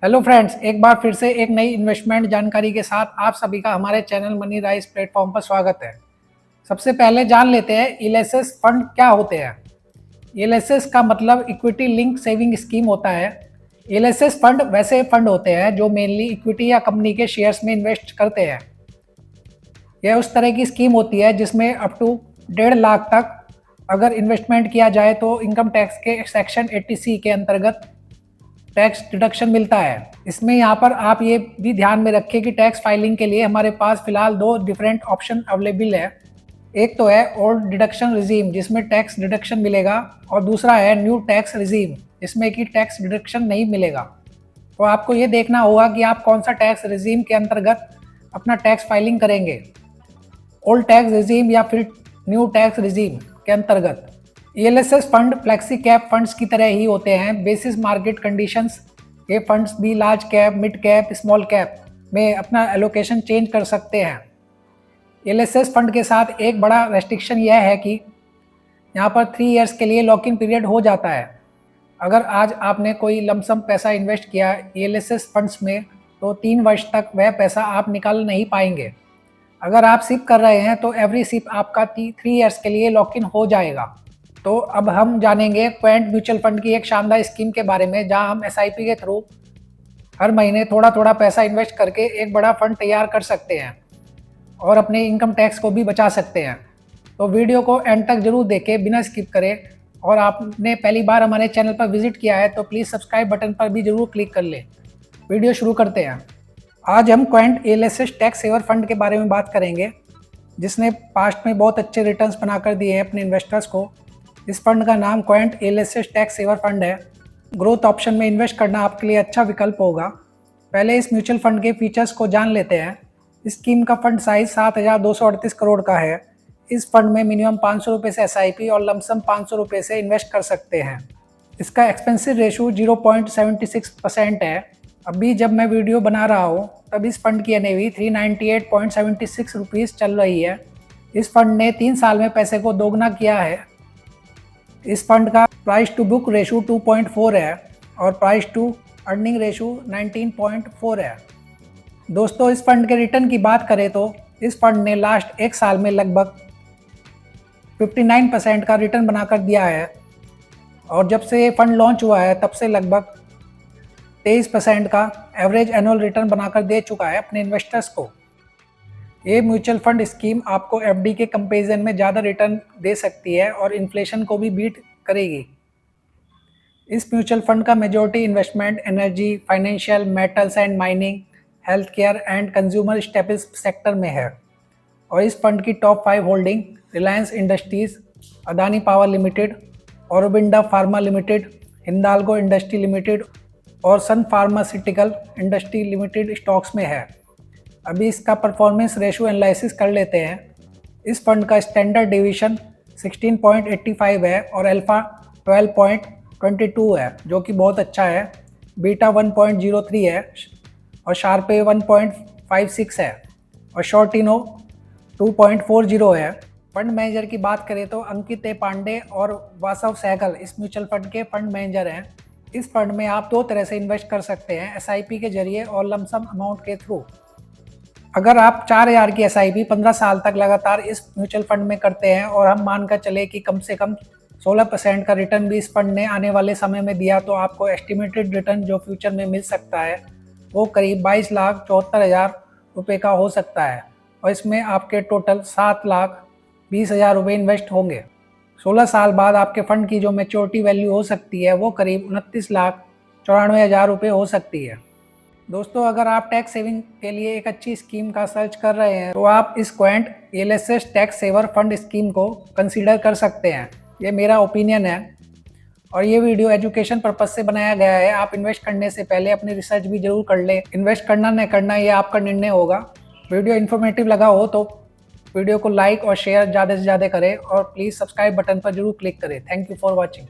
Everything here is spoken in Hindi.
हेलो फ्रेंड्स, एक बार फिर से एक नई इन्वेस्टमेंट जानकारी के साथ आप सभी का हमारे चैनल मनी राइज प्लेटफॉर्म पर स्वागत है। सबसे पहले जान लेते हैं ईएलएसएस फंड क्या होते हैं। ईएलएसएस का मतलब इक्विटी लिंक सेविंग स्कीम होता है। ईएलएसएस फंड वैसे फंड होते हैं जो मेनली इक्विटी या कंपनी के शेयर्स में इन्वेस्ट करते हैं। यह उस तरह की स्कीम होती है जिसमें अप टू 1.5 लाख तक अगर इन्वेस्टमेंट किया जाए तो इनकम टैक्स के सेक्शन 80C के अंतर्गत टैक्स डिडक्शन मिलता है। इसमें यहाँ पर आप ये भी ध्यान में रखें कि टैक्स फाइलिंग के लिए हमारे पास फिलहाल दो डिफरेंट ऑप्शन अवेलेबल है। एक तो है ओल्ड डिडक्शन रिजीम जिसमें टैक्स डिडक्शन मिलेगा, और दूसरा है न्यू टैक्स रिजीम जिसमें कि टैक्स डिडक्शन नहीं मिलेगा। तो आपको ये देखना होगा कि आप कौन सा टैक्स रिजीम के अंतर्गत अपना टैक्स फाइलिंग करेंगे, ओल्ड टैक्स रिजीम या फिर न्यू टैक्स रिजीम के अंतर्गत। ELSS fund flexi cap funds की तरह ही होते हैं। बेसिस मार्केट कंडीशंस ये फंड्स भी large cap, mid cap, small cap में अपना एलोकेशन चेंज कर सकते हैं। ईएलएसएस फंड के साथ एक बड़ा रेस्ट्रिक्शन यह है कि यहाँ पर 3 इयर्स के लिए लॉक इन पीरियड हो जाता है। अगर आज आपने कोई लमसम पैसा इन्वेस्ट किया ईएलएसएस फंड्स में तो 3 वर्ष तक वह पैसा आप निकाल नहीं पाएंगे। अगर आप सिप कर रहे हैं तो एवरी सिप आपका 3 इयर्स के लिए लॉक इन हो जाएगा। तो अब हम जानेंगे क्वेंट म्यूचुअल फंड की एक शानदार स्कीम के बारे में, जहां हम एसआईपी के थ्रू हर महीने थोड़ा थोड़ा पैसा इन्वेस्ट करके एक बड़ा फंड तैयार कर सकते हैं और अपने इनकम टैक्स को भी बचा सकते हैं। तो वीडियो को एंड तक जरूर देखें बिना स्किप करें, और आपने पहली बार हमारे चैनल पर विजिट किया है तो प्लीज़ सब्सक्राइब बटन पर भी जरूर क्लिक कर लें। वीडियो शुरू करते हैं। आज हम Quant ELSS tax saver fund के बारे में बात करेंगे, जिसने पास्ट में बहुत अच्छे रिटर्न्स बनाकर दिए हैं अपने इन्वेस्टर्स को। इस फंड का नाम Quant ELSS tax saver fund है। ग्रोथ ऑप्शन में इन्वेस्ट करना आपके लिए अच्छा विकल्प होगा। पहले इस म्यूचुअल फंड के फीचर्स को जान लेते हैं। इस स्कीम का फंड साइज 7,238 करोड़ का है। इस फंड में मिनिमम 500 रुपये से एसआईपी और लमसम 500 रुपये से इन्वेस्ट कर सकते हैं। इसका एक्सपेंसिव रेशो 0.76% है। अभी जब मैं वीडियो बना रहा हूँ तब इस फंड की NAV 398.76 रुपीज़ चल रही है। इस फंड ने 3 साल में पैसे को दोगुना किया है। इस फंड का प्राइस टू बुक रेशो 2.4 है और प्राइस टू अर्निंग रेशो 19.4 है। दोस्तों, इस फंड के रिटर्न की बात करें तो इस फंड ने लास्ट 1 साल में लगभग 59% का रिटर्न बनाकर दिया है, और जब से ये फंड लॉन्च हुआ है तब से लगभग 23% का एवरेज एनुअल रिटर्न बनाकर दे चुका है अपने इन्वेस्टर्स को। ये म्यूचुअल फंड स्कीम आपको एफडी के कंपैरिजन में ज़्यादा रिटर्न दे सकती है और इन्फ्लेशन को भी बीट करेगी। इस म्यूचुअल फंड का majority investment energy, financial, metals and mining, health care and consumer staples sector में है। और इस फंड की top 5 holding Reliance industries, Adani power limited, Aurobindo pharma limited, Hindalco industry limited और सन फार्मास्यूटिकल इंडस्ट्री लिमिटेड स्टॉक्स में है। अभी इसका परफॉर्मेंस रेशो एनालिसिस कर लेते हैं। इस फंड का स्टैंडर्ड डिवीजन 16.85 है और अल्फा 12.22 है, जो कि बहुत अच्छा है। बीटा 1.03 है और शार्पे 1.56 है और शॉर्टिनो 2.40 है। फंड मैनेजर की बात करें तो अंकित ए पांडे और वासव सहगल इस म्यूचुअल फंड के फंड मैनेजर हैं। इस फंड में आप 2 तरह से इन्वेस्ट कर सकते हैं, एसआईपी के जरिए और लमसम अमाउंट के थ्रू। अगर आप 4,000 की एसआईपी 15 साल तक लगातार इस म्यूचुअल फंड में करते हैं और हम मानकर चले कि कम से कम 16% का रिटर्न भी इस फंड ने आने वाले समय में दिया, तो आपको एस्टिमेटेड रिटर्न जो फ्यूचर में मिल सकता है वो करीब 22,74,000 रुपये का हो सकता है, और इसमें आपके टोटल 7,20,000 रुपये इन्वेस्ट होंगे। 16 साल बाद आपके फंड की जो मैच्योरिटी वैल्यू हो सकती है वो करीब 29,94,000 रुपये हो सकती है। दोस्तों, अगर आप टैक्स सेविंग के लिए एक अच्छी स्कीम का सर्च कर रहे हैं तो आप इस Quant ELSS tax saver fund scheme को कंसीडर कर सकते हैं। ये मेरा ओपिनियन है और ये वीडियो एजुकेशन पर्पज से बनाया गया है। आप इन्वेस्ट करने से पहले अपनी रिसर्च भी जरूर कर लें। इन्वेस्ट करना न करना ये आपका निर्णय होगा। वीडियो इन्फॉर्मेटिव लगा हो तो वीडियो को लाइक और शेयर ज़्यादा से ज़्यादा करें और प्लीज़ सब्सक्राइब बटन पर जरूर क्लिक करें। Thank you for watching.